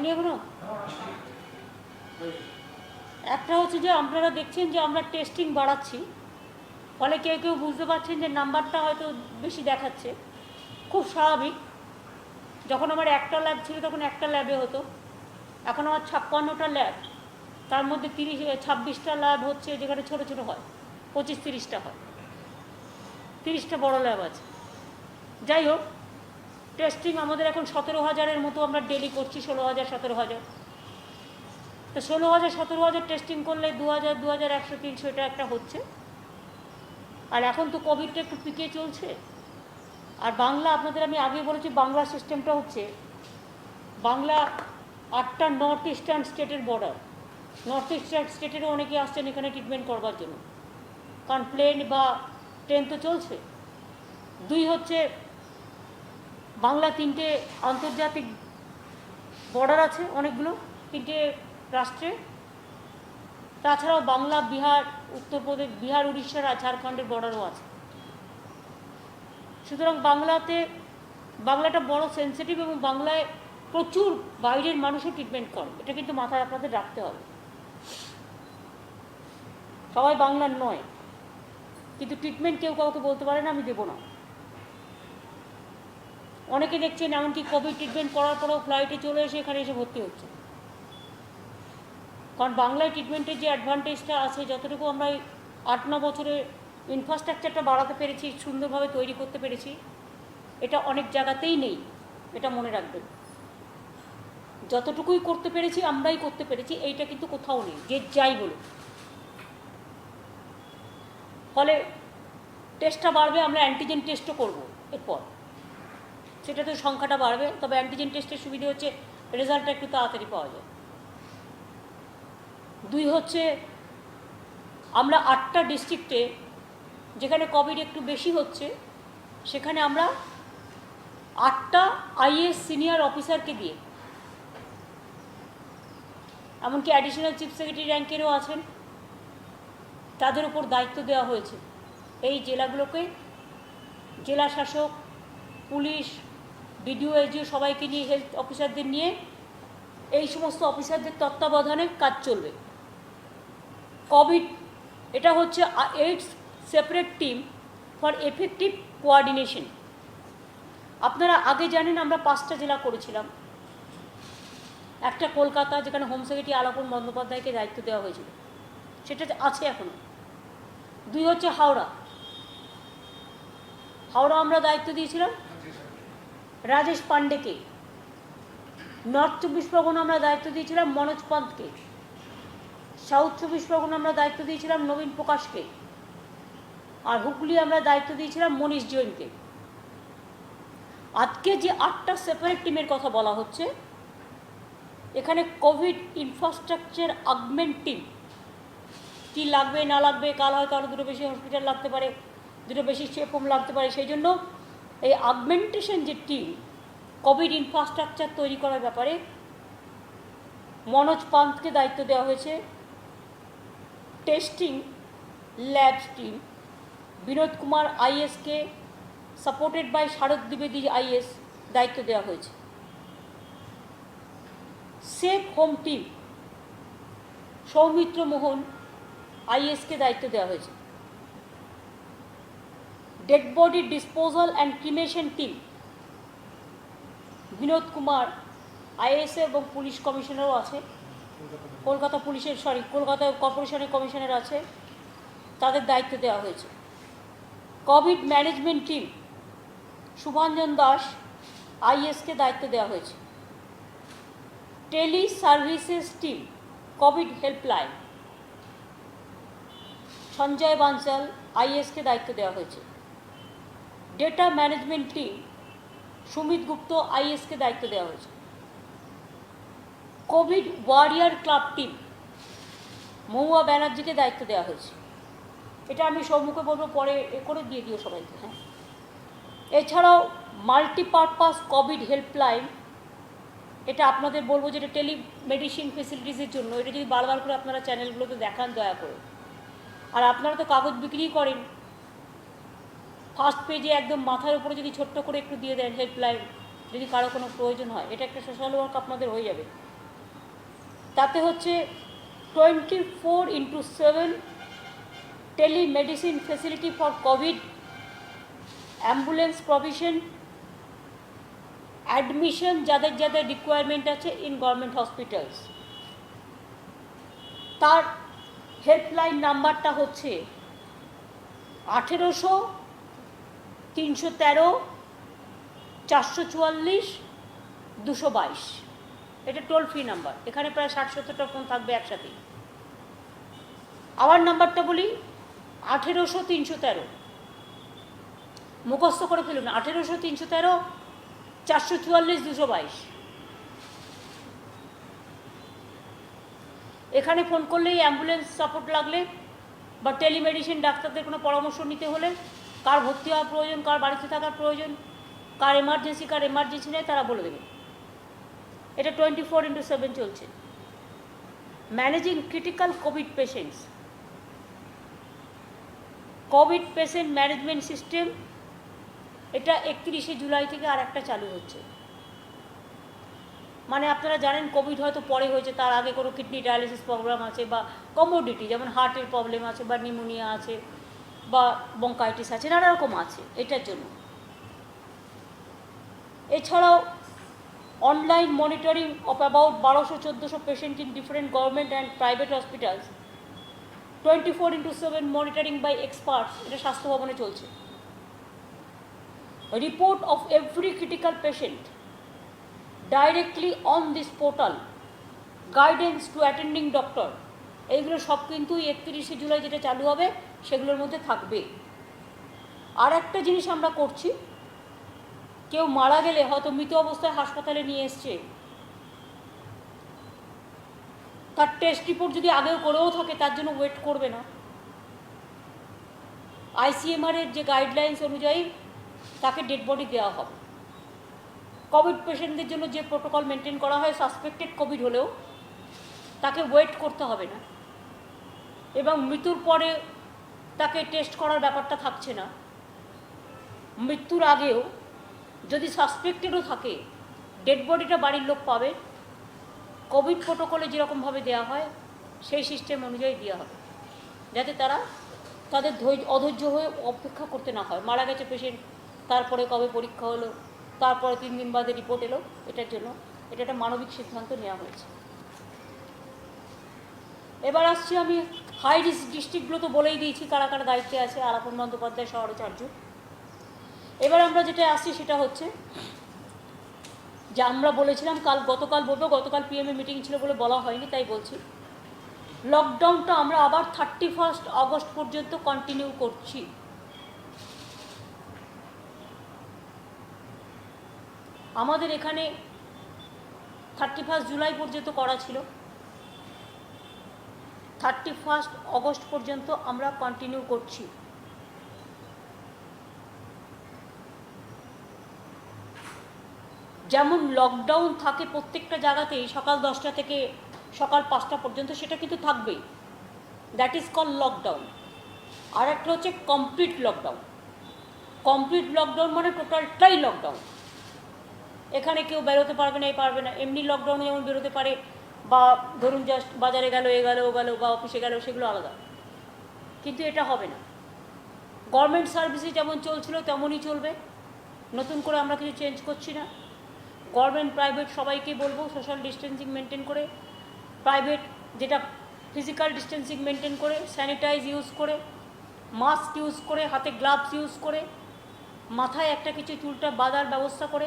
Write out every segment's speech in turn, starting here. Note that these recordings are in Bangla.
হয়নি এখনো। একটা হচ্ছে যে আপনারা দেখছেন যে আমরা টেস্টিং বাড়াচ্ছি, ফলে কেউ কেউ বুঝতে পারছেন যে নাম্বারটা হয়তো বেশি দেখাচ্ছে। খুব স্বাভাবিক, যখন আমার একটা ল্যাব ছিল তখন একটা ল্যাবে হতো, এখন আমার 56টা ল্যাব, তার মধ্যে 26টা ল্যাব হচ্ছে যেখানে ছোটো ছোটো হয়, 25-30টা হয়, 30টা বড় ল্যাব আছে। যাই হোক, টেস্টিং আমাদের এখন 17,000-এর মতো আমরা ডেলি করছি, 16,000 17,000। তো 16,000 17,000 টেস্টিং করলে 2,000 2,100 300 এটা একটা হচ্ছে। আর এখন তো কোভিডটা একটু পিকে চলছে। আর বাংলা, আপনাদের আমি আগে বলেছি, বাংলা সিস্টেমটা হচ্ছে, বাংলা 8টা নর্থ ইস্টার্ন স্টেটের বর্ডার। নর্থ ইস্টার্ন স্টেটেরও অনেকে আসছেন এখানে ট্রিটমেন্ট করবার জন্য, কারণ প্লেন বা ট্রেন তো চলছে। 2 হচ্ছে বাংলা 3টে আন্তর্জাতিক বর্ডার আছে অনেকগুলো, 3টে রাষ্ট্রে। তাছাড়াও বাংলা বিহার, উত্তরপ্রদেশ, বিহার, উড়িষ্যার আর ঝাড়খণ্ডের বর্ডারও আছে। সুতরাং বাংলাটা বড় সেন্সিটিভ, এবং বাংলায় প্রচুর বাইরের মানুষও ট্রিটমেন্ট করে, এটা কিন্তু মাথায় আপনাদের রাখতে হবে। সবাই বাংলার নয়, কিন্তু ট্রিটমেন্ট কেউ কাউকে বলতে পারে না আমি দেবো না। অনেকে দেখছেন এমনকি কোভিড ট্রিটমেন্ট করার পরেও ফ্লাইটে চলে এসে এখানে এসে ভর্তি হচ্ছে, কারণ বাংলায় ট্রিটমেন্টের যে অ্যাডভান্টেজটা আছে, যতটুকু আমরা 8-9 বছরে ইনফ্রাস্ট্রাকচারটা বাড়াতে পেরেছি, সুন্দরভাবে তৈরি করতে পেরেছি, এটা অনেক জায়গাতেই নেই, এটা মনে রাখবেন। যতটুকুই করতে পেরেছি আমরাই করতে পেরেছি, এইটা কিন্তু কোথাও নেই, যে যাই বলুন। ফলে টেস্টটা বাড়বে, আমরা অ্যান্টিজেন টেস্টও করব এরপর, সেটাতে সংখ্যাটা বাড়বে। তবে অ্যান্টিজেন টেস্টের সুবিধা হচ্ছে রেজাল্টটা একটু তাড়াতাড়ি পাওয়া যায়। 2 হচ্ছে আমরা 8টা ডিস্ট্রিক্টে যেখানে কোভিড একটু বেশি হচ্ছে, সেখানে আমরা 8টা আইএএস সিনিয়র অফিসারকে দিয়ে, এমনকি অ্যাডিশনাল চিফ সেক্রেটারি র্যাঙ্কেরও আছেন, তাদের উপর দায়িত্ব দেওয়া হয়েছে। এই জেলাগুলোকে জেলা শাসক, পুলিশ, বিডিও, এসডিও সবাইকে নিয়ে, হেলথ অফিসারদের নিয়ে, এই সমস্ত অফিসারদের তত্ত্বাবধানে কাজ চলবে। কোভিড, এটা হচ্ছে 8 separate team for effective coordination. আপনারা আগে জানেন আমরা 5টা জেলা করেছিলাম। একটা কলকাতা, যেখানে হোম সেক্রেটারি আলাপন বন্দ্যোপাধ্যায়কে দায়িত্ব দেওয়া হয়েছিল, সেটা আছে এখনো। 2 হচ্ছে হাওড়া আমরা দায়িত্ব দিয়েছিলাম রাজেশ পান্ডেকে। নর্থ 24 পরগনা আমরা দায়িত্ব দিয়েছিলাম মনোজ পন্তকে। সাউথ 24 পরগনা আমরা দায়িত্ব দিয়েছিলাম নবীন প্রকাশকে। আর হুগলি আমরা দায়িত্ব দিয়েছিলাম মনীষ জৈনকে। আজকে যে 8টা সেপারেট টিমের কথা বলা হচ্ছে, এখানে কোভিড ইনফ্রাস্ট্রাকচার আগমেন্ট টিম, কী লাগবে না লাগবে, কাল হয়তো আরও 2টো বেশি হসপিটাল লাগতে পারে, 2টো বেশি চেক হোম লাগতে পারে, সেই জন্য এই আগমেন্টেশন যে টিম, কোভিড ইনফ্রাস্ট্রাকচার তৈরি করার ব্যাপারে মনোজ পান্তকে দায়িত্ব দেওয়া হয়েছে। Testing labs team Vinod Kumar আইএসকে, সাপোর্টেড বাই শারদ দ্বিবেদী আইএস, দায়িত্ব দেওয়া হয়েছে। Safe home team Soumitra Mohan আইএসকে দায়িত্ব দেওয়া হয়েছে। Dead body disposal and cremation team Vinod Kumar IAS এবং পুলিশ কমিশনারও আছে, কলকাতা কর্পোরেশনের কমিশনার আছে, তাদের দায়িত্ব দেওয়া হয়েছে। COVID management team Subhanjan Das আইএসকে দায়িত্ব দেওয়া হয়েছে। Tele services team COVID helpline Sanjay Bansal আইএসকে দায়িত্ব দেওয়া হয়েছে। ডেটা ম্যানেজমেন্ট টিম সুমিত গুপ্ত আইএসকে দায়িত্ব দেওয়া হয়েছে। কোভিড ওয়ারিয়ার ক্লাব টিম মহুয়া ব্যানার্জিকে দায়িত্ব দেওয়া হয়েছে। এটা আমি সম্মুখে বলবো, পরে করে দিয়ে দিও সবাইকে। হ্যাঁ, এছাড়াও মাল্টিপারপাস কোভিড হেল্পলাইন, এটা আপনাদের বলবো যেটা টেলিমেডিসিন ফেসিলিটিসের জন্য। এটা যদি বারবার করে আপনারা চ্যানেলগুলোতে দেখান দয়া করে। আর আপনারা তো কাগজ বিক্রি করেন, ফার্স্ট পেজে একদম মাথার উপরে যদি ছোট্ট করে একটু দিয়ে দেন হেল্পলাইন, যদি কারো কোনো প্রয়োজন হয়, এটা একটা সোশ্যাল ওয়ার্ক আপনাদের হয়ে যাবে। তাতে হচ্ছে 24/7 telemedicine facility for Covid, ambulance provision, admission যাদের যাদের রিকোয়ারমেন্ট আছে ইন গভর্নমেন্ট হসপিটালস। তার হেল্পলাইন নাম্বারটা হচ্ছে 1800-313-444-222। এটা টোল ফ্রি নাম্বার। এখানে প্রায় 60-70টা ফোন থাকবে একসাথে। আবার নাম্বারটা বলি, 1800-313, মুখস্থ করে ফেলুন, 1800-313-444-222। এখানে ফোন করলেই অ্যাম্বুলেন্স সাপোর্ট লাগলে বা টেলিমেডিসিন ডাক্তারদের কোনো পরামর্শ নিতে হলে, কার ভর্তি হওয়ার প্রয়োজন, কার বাড়িতে থাকার প্রয়োজন, কার এমার্জেন্সি নেই, তারা বলে দেবে। এটা 24/7 চলছে। Managing critical covid patients, covid patient management system, এটা 31শে জুলাই থেকে আর একটা চালু হচ্ছে। মানে আপনারা জানেন কোভিড হয়তো পরে হয়েছে, তার আগে কোনো কিডনি ডায়ালিসিস প্রবলেম আছে বা কমোডিটি যেমন হার্টের প্রবলেম আছে বা নিউমোনিয়া আছে বা বঙ্কাইটিস আছে, নানা রকম আছে এটার জন্য। এছাড়াও online monitoring of about 1200-1400 patient in different government and private hospitals, 24/7 monitoring by experts, এটা স্বাস্থ্য ভবনে চলছে। Report of every critical patient directly on this portal, guidance to attending doctor, এইগুলো সব কিন্তু 31শে জুলাই যেটা চালু হবে সেগুলোর মধ্যে থাকবে। আর একটা জিনিস আমরা করছি, কেউ মারা গেলে হয়তো মৃত অবস্থায় হাসপাতালে নিয়ে এসছে, তার টেস্ট রিপোর্ট যদি আগেও করেও থাকে তার জন্য ওয়েট করবে না। ICMR-এর যে গাইডলাইন্স অনুযায়ী তাকে ডেড বডি দেওয়া হবে। কোভিড পেশেন্টদের জন্য যে প্রোটোকল মেনটেন করা হয়, সাসপেক্টেড কোভিড হলেও তাকে ওয়েট করতে হবে না, এবং মৃত্যুর পরে তাকে টেস্ট করার ব্যাপারটা থাকছে না। মৃত্যুর আগেও যদি সাসপেক্টেডও থাকে, ডেড বডিটা বাড়ির লোক পাবে। কোভিড প্রোটোকলে যেরকমভাবে দেওয়া হয় সেই সিস্টেম অনুযায়ী দেওয়া হবে, যাতে তারা তাদের অধৈর্য হয়ে অপেক্ষা করতে না হয়। মারা গেছে পেশেন্ট, তারপরে কবে পরীক্ষা হলো, তারপরে 3 দিন বাদে রিপোর্ট এলো, এটার জন্য এটা একটা মানবিক সিদ্ধান্ত নেওয়া হয়েছে। এবার আসছি আমি হাই রিস্ক ডিস্ট্রিক্টগুলো তো বলেই দিয়েছি কারা কারা দায়িত্বে আছে, আলাপন বন্দ্যোপাধ্যায় সহরাচার্য। এবার আমরা যেটা আসছি সেটা হচ্ছে যে আমরা বলেছিলাম গতকাল বলবো, গতকাল PM-এ মিটিং ছিল বলে বলা হয়নি, তাই বলছি। লকডাউনটা আমরা আবার 31 আগস্ট পর্যন্ত কন্টিনিউ করছি। আমাদের এখানে 31 জুলাই পর্যন্ত করা ছিল, 31 আগস্ট পর্যন্ত আমরা কন্টিনিউ করছি। যেমন লকডাউন থাকে প্রত্যেকটা জায়গাতেই সকাল 10টা থেকে সকাল 5টা পর্যন্ত, সেটা কিন্তু থাকবেই, দ্যাট ইজ কল লকডাউন। আর একটা হচ্ছে কমপ্লিট লকডাউন। কমপ্লিট লকডাউন মানে টোটালটাই লকডাউন, এখানে কেউ বেরোতে পারবে না, পারবে না। এমনি লকডাউনে যেমন বেরোতে পারে, বা ধরুন জাস্ট বাজারে গেল, ও গেল বা অফিসে গেল, সেগুলো আলাদা। কিন্তু এটা হবে না। গভর্নমেন্ট সার্ভিসে যেমন চলছিল তেমনই চলবে, নতুন করে আমরা কিছু চেঞ্জ করছি না। গভর্নমেন্ট প্রাইভেট সবাইকে বলবো সোশ্যাল ডিস্টেন্সিং মেনটেন করে, প্রাইভেট যেটা ফিজিক্যাল ডিস্টেন্সিং মেনটেন করে, স্যানিটাইজ ইউজ করে, মাস্ক ইউজ করে, হাতে গ্লাভস ইউজ করে, মাথায় একটা কিছু চুলটা বাঁধার ব্যবস্থা করে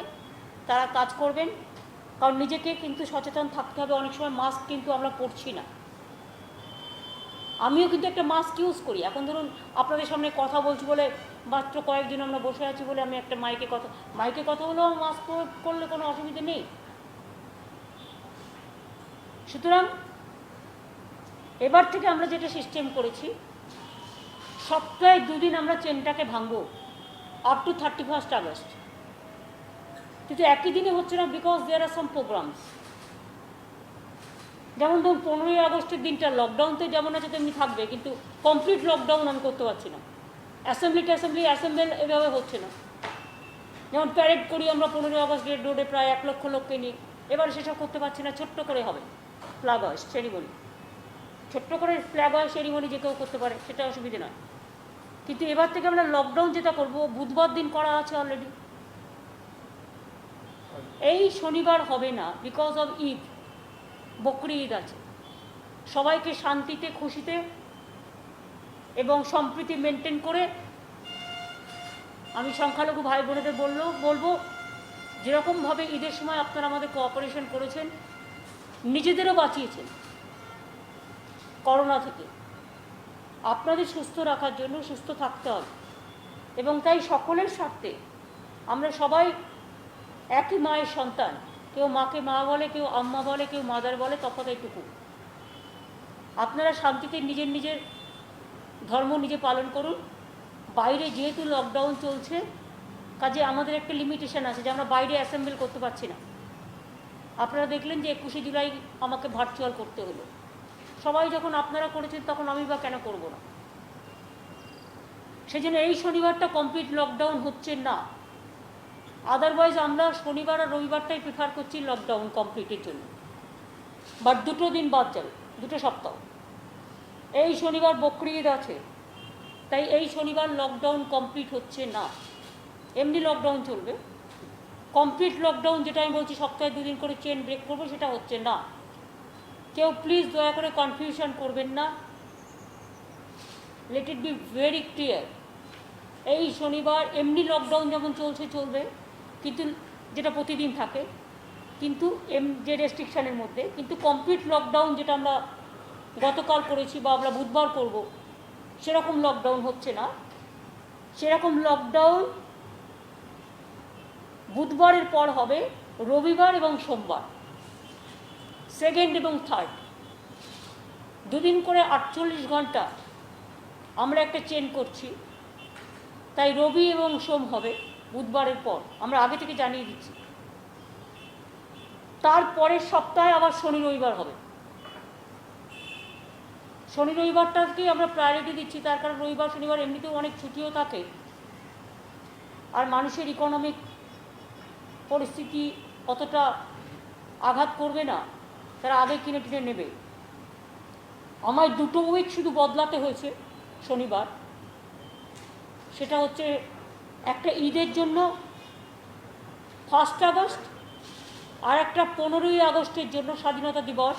তারা কাজ করবেন। কারণ নিজেকে কিন্তু সচেতন থাকতে হবে। অনেক সময় মাস্ক কিন্তু আমরা পরছি না। আমিও কিন্তু একটা মাস্ক ইউজ করি। এখন ধরুন আপনাদের সামনে কথা বলছি বলে, মাত্র কয়েকদিন আমরা বসে আছি বলে আমি একটা মাইকে কথা হলেও মাস্ক করলে কোনো অসুবিধা নেই। সুতরাং এবার থেকে আমরা যেটা সিস্টেম করেছি, সপ্তাহে 2 দিন আমরা চেনটাকে ভাঙবো, আপ টু 31 আগস্ট। কিন্তু একই দিনে হচ্ছে না, because there R some programs. যেমন ধরুন 15ই আগস্টের দিনটা লকডাউনতে যেমন আছে তেমনি থাকবে, কিন্তু কমপ্লিট লকডাউন আমি করতে পারছি না। অ্যাসেম্বল এভাবে হচ্ছে না। যেমন প্যারেড করি আমরা 15ই আগস্ট রেড রোডে প্রায় 1 লক্ষ লোককে নিয়ে, এবার সেসব করতে পারছি না, ছোট্ট করে হবে। ফ্ল্যাগ হয়েস্ট সেরিমনি, ছোট্ট করে ফ্ল্যাগ হয়েস্ট সেরিমনি যে কেউ করতে পারে, সেটা অসুবিধে নয়। কিন্তু এবার থেকে আমরা লকডাউন যেটা করবো, বুধবার দিন করা আছে অলরেডি, এই শনিবার হবে না, বিকজ অফ ঈদ, বকরি ঈদ আছে। সবাইকে শান্তিতে, খুশিতে এবং সম্প্রীতি মেনটেন করে, আমি সংখ্যালঘু ভাই বোনেদের বলবো যেরকমভাবে ঈদের সময় আপনারা আমাদের কোঅপারেশন করেছেন, নিজেদেরও বাঁচিয়েছেন করোনা থেকে, আপনাদের সুস্থ রাখার জন্য সুস্থ থাকতে হবে। এবং তাই সকলের স্বার্থে আমরা সবাই একই মায়ের সন্তান, কেউ মাকে মা বলে, কেউ আম্মা বলে, কেউ মাদার বলে, তফাৎ এইটুকু। আপনারা শান্তিতে নিজের নিজের ধর্ম নিজে পালন করুন। বাইরে যেহেতু লকডাউন চলছে, কাজে আমাদের একটা লিমিটেশন আছে যে আমরা বাইরে অ্যাসেম্বল করতে পারছি না। আপনারা দেখলেন যে 21শে জুলাই আমাকে ভার্চুয়াল করতে হলো। সবাই যখন আপনারা করেছেন, তখন আমি বা কেন করব না? সেজন্য এই শনিবারটা কমপ্লিট লকডাউন হচ্ছে না। আদারওয়াইজ আমরা শনিবার আর রবিবারটাই প্রেফার করছি লকডাউন কমপ্লিটের জন্য, বাট 2 দিন বাদ যাবে, 2 সপ্তাহ। এই শনিবার বকরি ঈদ আছে, তাই এই শনিবার লকডাউন কমপ্লিট হচ্ছে না। এমনি লকডাউন চলবে, কমপ্লিট লকডাউন যেটা আমি বলছি সপ্তাহে 2 দিন করে চেন ব্রেক করবো, সেটা হচ্ছে না। কেউ প্লিজ দয়া করে কনফিউশন করবেন না। Let it be very clear, এই শনিবার এমনি লকডাউন যেমন চলছে চলবে, কিন্তু যেটা প্রতিদিন থাকে, কিন্তু যে রেস্ট্রিকশানের মধ্যে, কিন্তু কমপ্লিট লকডাউন যেটা আমরা গতকাল করেছি বা আমরা বুধবার করব, সেরকম লকডাউন হচ্ছে না। সেরকম লকডাউন বুধবারের পর হবে রবিবার এবং সোমবার, 2nd এবং 3rd, 2 দিন করে 48 ঘন্টা আমরা একটা চেন করছি। তাই রবি এবং সোম হবে বুধবারের পর, আমরা আগে থেকে জানিয়ে দিচ্ছি। তারপরের সপ্তাহে আবার শনি রবিবার হবে। শনি রবিবারটাকে আমরা প্রায়োরিটি দিচ্ছি, তার কারণ রবিবার শনিবার এমনিতেও অনেক ছুটিও থাকে, আর মানুষের ইকোনমিক পরিস্থিতি অতটা আঘাত করবে না, তারা আগে কিনে টিনে নেবে। আমায় 2 উইক শুধু বদলাতে হয়েছে শনিবার, সেটা হচ্ছে একটা ঈদের জন্য 1 আগস্ট, আর একটা 15ই আগস্টের জন্য স্বাধীনতা দিবস,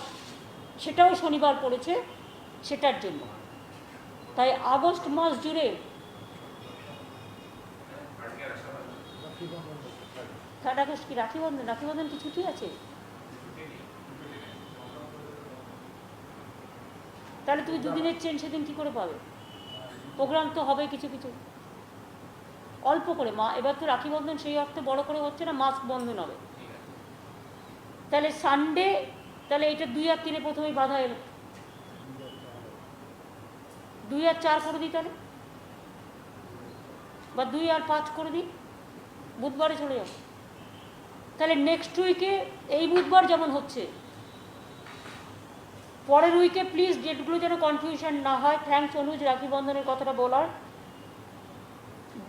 সেটাও শনিবার পড়েছে, সেটার জন্য। তাই আগস্ট মাস জুড়ে 3rd আগস্ট কি রাখি বন্ধন? রাখি বন্ধন কি ছুটি আছে? তাহলে তুমি 2 দিনের চেন সেদিন কী করে পাবে? প্রোগ্রাম তো হবে কিছু কিছু, অল্প করে। এবার তো রাখি বন্ধন সেই অর্থে বড় করে হচ্ছে না, মাস্ক বন্ধন হবে। তাহলে সানডে, তাহলে এটা 2 আর 3 প্রথমেই বাধা এলো, 2 আর 4 করে দিই তাহলে, বা 2 আর 5 করে দিই, বুধবারে চলে যাবো। তাহলে নেক্সট উইকে এই বুধবার যেমন হচ্ছে, পরের উইকে প্লিজ ডেটগুলো যেন কনফিউশন না হয়। থ্যাঙ্কস অনুজ রাখি বন্ধনের কথাটা বলার।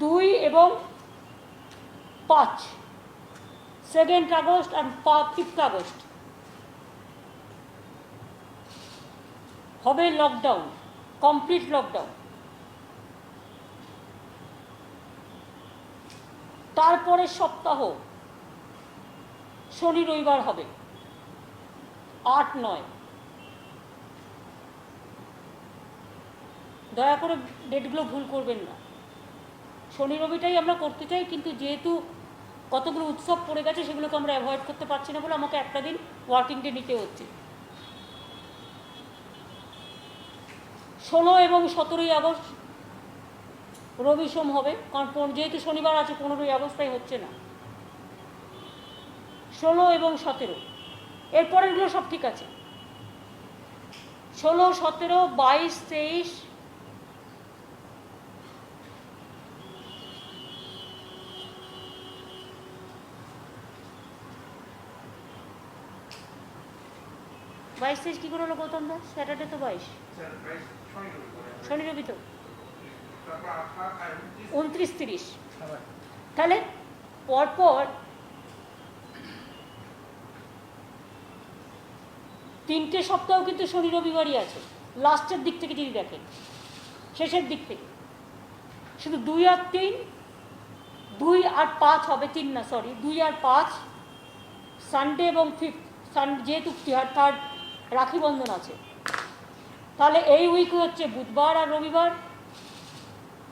2 এবং 5, 2nd আগস্ট আর 5th আগস্ট হবে লকডাউন, কমপ্লিট লকডাউন। তারপরের সপ্তাহ শনি রবিবার হবে, 8, 9। দয়া করে ডেটগুলো ভুল করবেন না। শনি রবিটাই আমরা করতে চাই, কিন্তু যেহেতু কতগুলো উৎসব পড়ে গেছে, সেগুলোকে আমরা অ্যাভয়েড করতে পারছি না বলে আমাকে একটা দিন ওয়ার্কিং ডে নিতে হচ্ছে। 16 এবং 17ই আগস্ট রবি সোম হবে, কারণ যেহেতু শনিবার আছে 15ই আগস্টটাই হচ্ছে না। 16 এবং 17, এরপরেরগুলো সব ঠিক আছে। 16, 17, 22, 23, 22, 23 কী করে হলো গৌতম দা? স্যাটারডে তো 22, শনি রবি তো 29, 30। তাহলে পরপর 3টে সপ্তাহ কিন্তু শনি রবিবারই আছে, লাস্টের দিক থেকে যদি দেখেন, শেষের দিক থেকে। শুধু 2 আর 3, 2 আর 5 হবে, 3 না সরি, 2 আর 5 সানডে এবং 5th সানডে, যেহেতু থার্ড রাখি বন্ধন আছে, তাহলে এই উইকে হচ্ছে বুধবার আর রবিবার।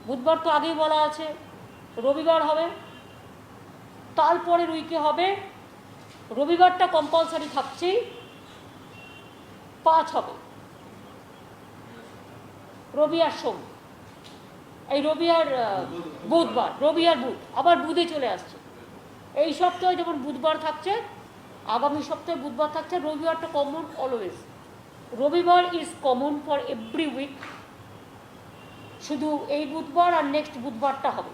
বুধবার তো আগেই বলা আছে, রবিবার হবে। তারপরের উইকে হবে, রবিবারটা কম্পালসারি থাকছেই, 5 হবে, রবি আর সোম, এই রবি আর বুধবার, রবি আর বুধ, আবার বুধে চলে আসছে। এই সপ্তাহে যেমন বুধবার থাকছে, আগামী সপ্তাহে বুধবার থাকছে। রবিবারটা কমন অলওয়েজ, রবিবার is common for every week, শুধু এই বুধবার আর নেক্সট বুধবারটা হবে।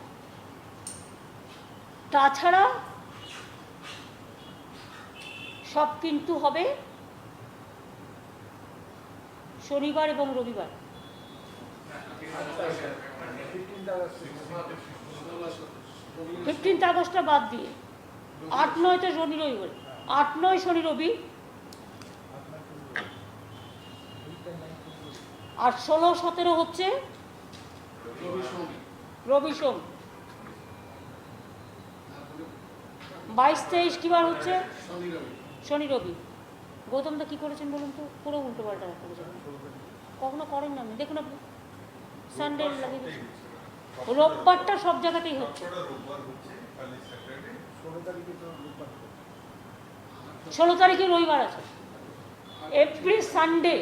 তাছাড়া সব কিন্তু হবে শনিবার এবং রবিবার। 15 আগস্টটা বাদ দিয়ে 8-9তে শনি রবিবার, 8-9 শনি রবি, আর 16-17 হচ্ছে রবি সোম, 22-23 কি বার হচ্ছে শনি রবি। গৌতম দা কি করেছেন বলুন তো? পুরো উল্টো পাল্টা করেছেন, কখনো করেন না আপনি, দেখুন আপনি সানডে লাগিয়ে দিচ্ছেন। রোববারটা সব জায়গাতেই হচ্ছে, 16 তারিখে রবিবার আছে। Every Sunday,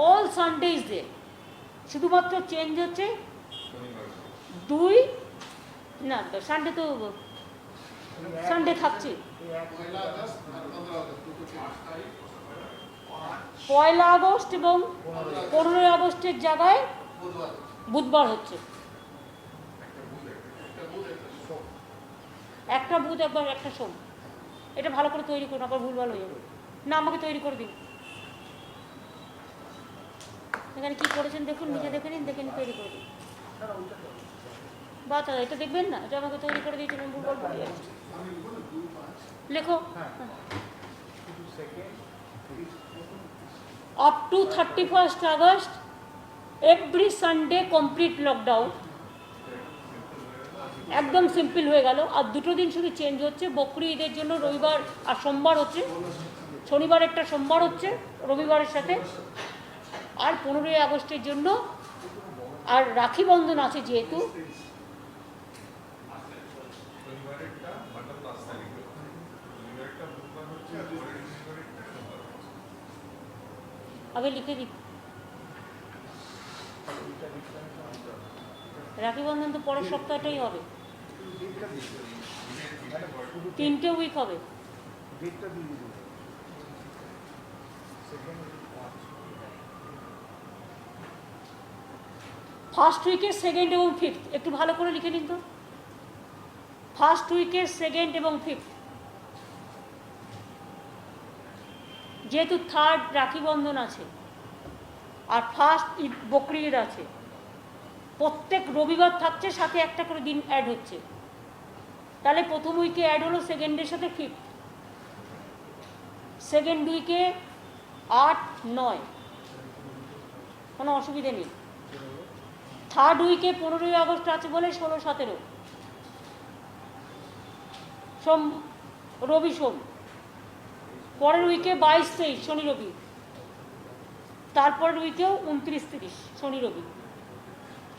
all Sunday is day, শুধুমাত্র চেঞ্জ হচ্ছে 2 না, সানডে তো সানডে থাকছে। 1 আগস্ট এবং 15 আগস্টের জায়গায় বুধবার হচ্ছে। একটা বুধ একবার, একটা সোম। এটা ভালো করে তৈরি করুন, আবার ভুলভাল হয়ে যাবে না, আমাকে তৈরি করে দিন। এখানে কি করেছেন দেখুন, নিজে দেখে নিন, দেখে নিন, তৈরি করে দিন। বাচ্চা এটা দেখবেন না, এটা আমাকে তৈরি করে দিয়েছিলেন, ভুলভাল পড়ে যাচ্ছে। লেখো, up to 31 August every Sunday complete lockdown, একদম সিম্পল হয়ে গেল। আর 2টো দিন শুধু চেঞ্জ হচ্ছে, বকরি ঈদের জন্য রবিবার আর সোমবার হচ্ছে, শনিবারেরটা সোমবার হচ্ছে রবিবারের সাথে, আর 15 আগস্টের জন্য আর রাখি বন্ধন আছে যেহেতু, আগে লিখে দিই। রাখি বন্ধন তো পরের সপ্তাহটাই হবে, 3টে উইক হবে। ফার্স্ট উইকের 2nd এবং 5th একটু ভালো করে লিখে নিন তো। ফার্স্ট উইকের 2nd এবং 5th, যেহেতু থার্ড রাখি বন্ধন আছে আর ফার্স্ট ঈদ বকরি ঈদ আছে, প্রত্যেক রবিবার থাকছে, সাথে একটা করে দিন অ্যাড হচ্ছে। তাহলে প্রথম উইকে অ্যাড হলো 2ndের সাথে 5th, 2nd উইকে 8-9, কোনো অসুবিধে নেই। থার্ড উইকে 15 আগস্ট আছে বলে 16-17 সোম, রবি সোম। পরের উইকে 22-23 শনি রবি, তারপরের উইকেও 29-30 শনি রবি।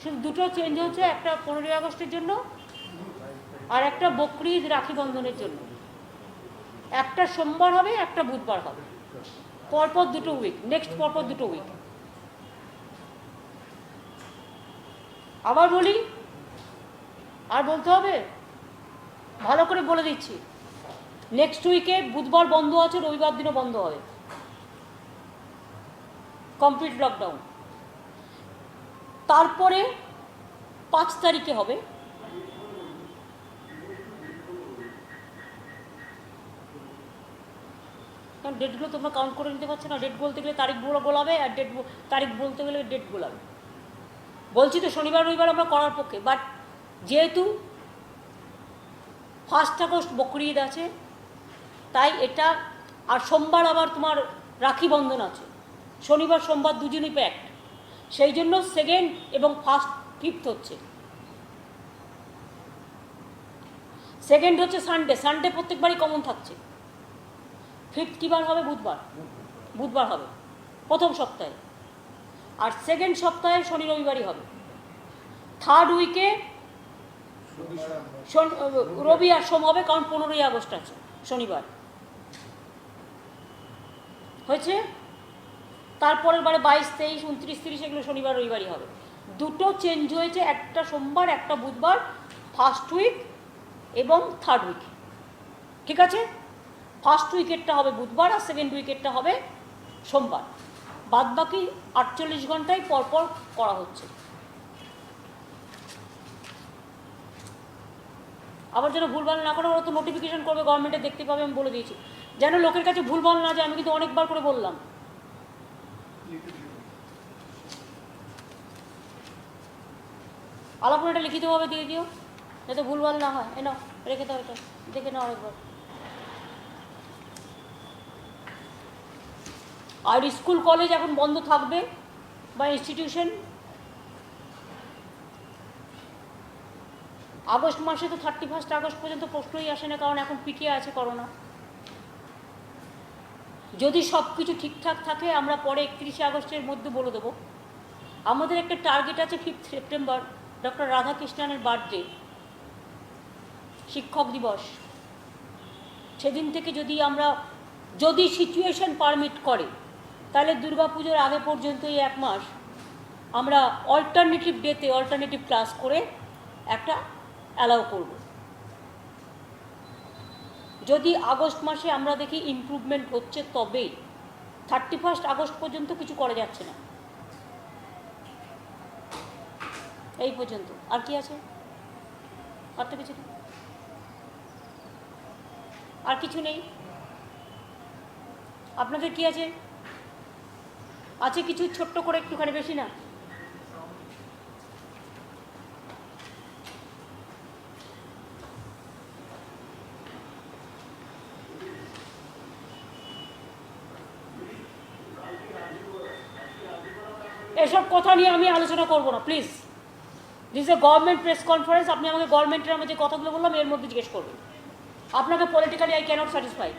শুধু 2টো চেঞ্জ হচ্ছে, একটা 15 আগস্টের জন্য আর একটা বকরি ঈদ রাখি বন্ধনের জন্য। একটা সোমবার হবে, একটা বুধবার হবে, পরপর 2টো উইক, নেক্সট পরপর 2টো উইক। আবার বলি, আর বলতে হবে, ভালো করে বলে দিচ্ছি। নেক্সট উইকে বুধবার বন্ধ আছে, রবিবার দিনও বন্ধ হবে, কমপ্লিট লকডাউন। তারপরে 5 তারিখে হবে, কারণ ডেটগুলো তোমরা কাউন্ট করে নিতে পারছো না। ডেট বলতে গেলে তারিখ গোলাবে, আর তারিখ বলতে গেলে ডেট গোলাবে। বলছি তো শনিবার রবিবার আমরা করার পক্ষে, বাট যেহেতু 1 আগস্ট বকরি ঈদ আছে, তাই এটা, আর সোমবার আবার তোমার রাখি বন্ধন আছে, শনিবার সোমবার দুজনই প্যাক্ট, সেই জন্য সেকেন্ড এবং ফার্স্ট ফিফথ হচ্ছে। সেকেন্ড হচ্ছে সানডে, সানডে প্রত্যেকবারই কমন থাকছে। ফিফথ কী বার হবে? বুধবার, বুধবার হবে প্রথম সপ্তাহে, আর সেকেন্ড সপ্তাহে শনি রবিবারই হবে। থার্ড উইকে রবি আর সোম হবে, কারণ 15ই আগস্ট আছে শনিবার হয়েছে। তারপরের বারে 22, 23, 29, 30 এগুলো শনিবার রবিবারই হবে। দুটো চেঞ্জ হয়েছে, একটা সোমবার একটা বুধবার, ফার্স্ট উইক এবং থার্ড উইক। ঠিক আছে, ফার্স্ট উইকেটটা হবে বুধবার আর সেকেন্ড উইকেটটা হবে সোমবার। বাদ বাকি 48 ঘন্টায় পরপর করা হচ্ছে। আবার যেন ভুলভাল না করে, ওরা তো নোটিফিকেশন করবে, গভর্নমেন্টে দেখতে পাবে, আমি বলে দিয়েছি, যেন লোকের কাছে ভুলভাল না যায়। আমি কিন্তু অনেকবার করে বললাম। আলাপন এটা লিখিতভাবে দিয়ে দিও, যাতে ভুলভাল না হয়। এনাও রেখে দাও, এটা দেখে নাও আরেকবার। আর স্কুল কলেজ এখন বন্ধ থাকবে বা ইনস্টিটিউশন। আগস্ট মাসে তো 31 আগস্ট পর্যন্ত প্রশ্নই আসে না, কারণ এখন পিটিয়ে আছে করোনা। যদি সব কিছু ঠিকঠাক থাকে আমরা পরে 31 আগস্টের মধ্যে বলে দেবো। আমাদের একটা টার্গেট আছে 5 সেপ্টেম্বর, ডক্টর রাধাকৃষ্ণনের বার্থডে, শিক্ষক দিবস। সেদিন থেকে যদি সিচুয়েশন পারমিট করে, তাহলে দুর্গাপুজোর আগে পর্যন্ত এই 1 মাস আমরা অল্টারনেটিভ ডেতে অল্টারনেটিভ ক্লাস করে একটা অ্যালাউ করব। যদি আগস্ট মাসে আমরা দেখি ইমপ্রুভমেন্ট হচ্ছে, তবেই। 31 আগস্ট পর্যন্ত কিছু করা যাচ্ছে না। এই পর্যন্ত। আর কি আছে? আর তো কিছু নেই, আর কিছু নেই। আপনাদের কি আছে? আছে কিছু ছোট্ট করে একটুখানি, বেশি না। এসব কথা নিয়ে আমি আলোচনা করব না, please. This a government press conference. আপনি আমাকে গভর্নমেন্টের আমি যে কথাগুলো বললাম এর মধ্যে জিজ্ঞেস করবেন। আপনাকে পলিটিক্যালি আই ক্যানট স্যাটিসফাই।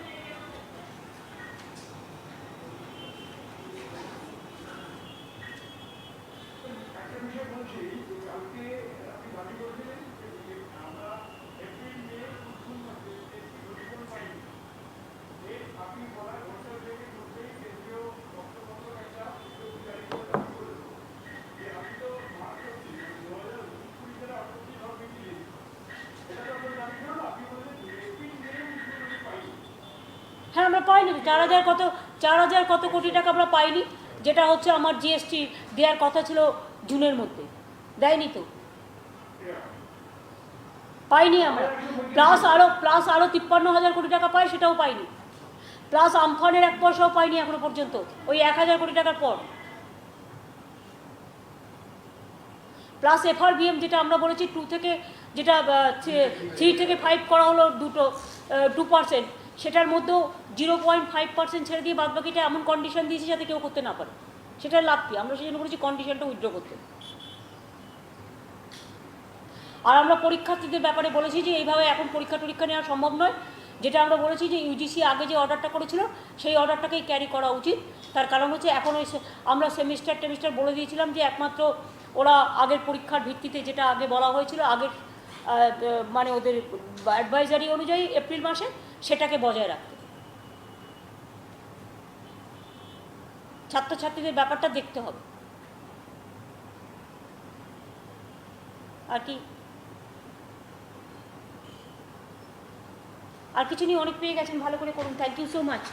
হ্যাঁ, আমরা পাইনি। 4,000 কত কোটি টাকা আমরা পাইনি, যেটা হচ্ছে আমার জিএসটি দেওয়ার কথা ছিল জুনের মধ্যে, দেয়নি তো, পাইনি আমরা। প্লাস আরও 53,000 কোটি টাকা পাই, সেটাও পাইনি। প্লাস আমফানের 1 পয়সাও পাইনি এখনো পর্যন্ত, ওই 1,000 কোটি টাকার পর। প্লাস এফআরবিএম যেটা আমরা বলেছি 2 থেকে, যেটা 3 থেকে 5 করা হলো 2%, সেটার মধ্যেও 0.5% ছেড়ে দিয়ে বাদ বাকিটা এমন কন্ডিশন দিয়েছি যাতে কেউ করতে না পারে। সেটার লাভ কি? আমরা সেই জন্য বলেছি কন্ডিশনটা উইথড্র করতে। আর আমরা পরীক্ষার্থীদের ব্যাপারে বলেছি যে এইভাবে এখন পরীক্ষা নেওয়া সম্ভব নয়। যেটা আমরা বলেছি যে ইউজিসি আগে যে অর্ডারটা করেছিল সেই অর্ডারটাকেই ক্যারি করা উচিত। তার কারণ হচ্ছে এখন ওই আমরা সেমিস্টার বলে দিয়েছিলাম যে একমাত্র ওরা আগের পরীক্ষার ভিত্তিতে, যেটা আগে বলা হয়েছিল আগের মানে ওদের অ্যাডভাইজারি অনুযায়ী এপ্রিল মাসে, সেটাকে বজায় রাখতে। ছাত্রছাত্রীদের ব্যাপারটা দেখতে হবে। আর কি? আর কিছু নিয়ে অনেক পেয়ে গেছেন, ভালো করে করুন। Thank you so much.